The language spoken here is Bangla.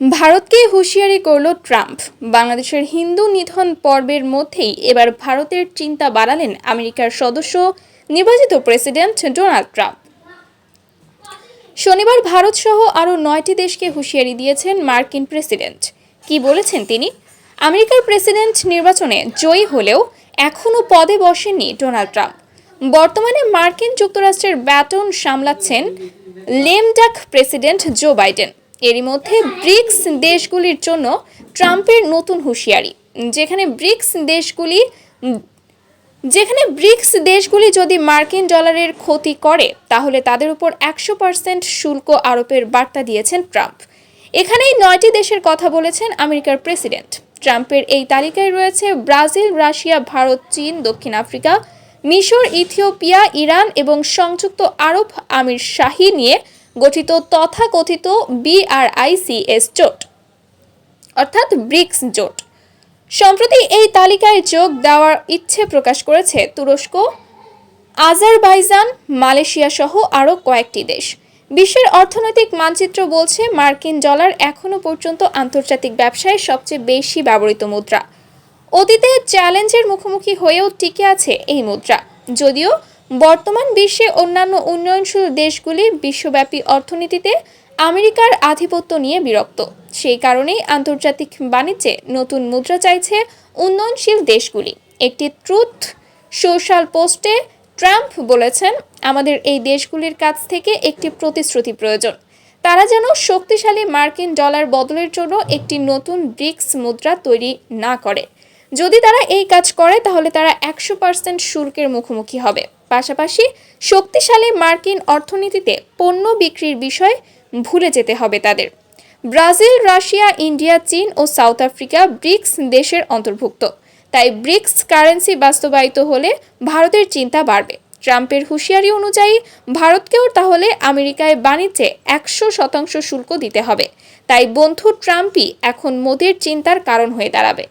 ভারতকে হুঁশিয়ারি করল ট্রাম্প। বাংলাদেশের হিন্দু নিধন পর্বের মধ্যেই এবার ভারতের চিন্তা বাড়ালেন আমেরিকার সদস্য নির্বাচিত প্রেসিডেন্ট ডোনাল্ড ট্রাম্প। শনিবার ভারতসহ আরও 9টি দেশকে হুঁশিয়ারি দিয়েছেন মার্কিন প্রেসিডেন্ট। কি বলেছেন তিনি? আমেরিকার প্রেসিডেন্ট নির্বাচনে জয়ী হলেও এখনও পদে বসেননি ডোনাল্ড ট্রাম্প। বর্তমানে মার্কিন যুক্তরাষ্ট্রের ব্যাটন সামলাচ্ছেন লেম ডাক প্রেসিডেন্ট জো বাইডেন। এরই মধ্যে ব্রিক্স দেশগুলির জন্য ট্রাম্পের নতুন হুঁশিয়ারি, যেখানে ব্রিক্স দেশগুলি যদি মার্কিন ডলারের ক্ষতি করে তাহলে তাদের উপর 100% শুল্ক আরোপের বার্তা দিয়েছেন ট্রাম্প। এখানেই 9টি দেশের কথা বলেছেন আমেরিকার প্রেসিডেন্ট। ট্রাম্পের এই তালিকায় রয়েছে ব্রাজিল, রাশিয়া, ভারত, চীন, দক্ষিণ আফ্রিকা, মিশর, ইথিওপিয়া, ইরান এবং সংযুক্ত আরব আমিরশাহী নিয়ে গঠিত তথাকথিত BRICS জোট, অর্থাৎ ব্রিক্স জোট। সম্প্রতি এই তালিকায় যোগ দেওয়ার ইচ্ছে প্রকাশ করেছে তুরস্ক, আজারবাইজান, মালয়েশিয়া সহ আরও কয়েকটি দেশ। বিশ্বের অর্থনৈতিক মানচিত্র বলছে মার্কিন ডলার এখনও পর্যন্ত আন্তর্জাতিক ব্যবসায় সবচেয়ে বেশি ব্যবহৃত মুদ্রা। অতীতে চ্যালেঞ্জের মুখোমুখি হয়েও টিকে আছে এই মুদ্রা। যদিও বর্তমান বিশ্বে অন্যান্য উন্নয়নশীল দেশগুলি বিশ্বব্যাপী অর্থনীতিতে আমেরিকার আধিপত্য নিয়ে বিরক্ত। সেই কারণেই আন্তর্জাতিক বাণিজ্যে নতুন মুদ্রা চাইছে উন্নয়নশীল দেশগুলি। একটি ট্রুথ সোশ্যাল পোস্টে ট্রাম্প বলেছেন, আমাদের এই দেশগুলির কাছ থেকে একটি প্রতিশ্রুতি প্রয়োজন। তারা যেন শক্তিশালী মার্কিন ডলার বদলের জন্য একটি নতুন ব্রিক্স মুদ্রা তৈরি না করে। যদি তারা এই কাজ করে তাহলে তারা 100% শুল্কের মুখোমুখি হবে। পাশাপাশি শক্তিশালী মার্কিন অর্থনীতিতে পণ্য বিক্রির বিষয় ভুলে যেতে হবে তাদের। ব্রাজিল, রাশিয়া, ইন্ডিয়া, চীন ও সাউথ আফ্রিকা ব্রিক্স দেশের অন্তর্ভুক্ত। তাই ব্রিক্স কারেন্সি বাস্তবায়িত হলে ভারতের চিন্তা বাড়বে। ট্রাম্পের হুঁশিয়ারি অনুযায়ী ভারতকেও তাহলে আমেরিকায় বাণিজ্যে 100% শুল্ক দিতে হবে। তাই বন্ধু ট্রাম্পই এখন মোদির চিন্তার কারণ হয়ে দাঁড়াবে।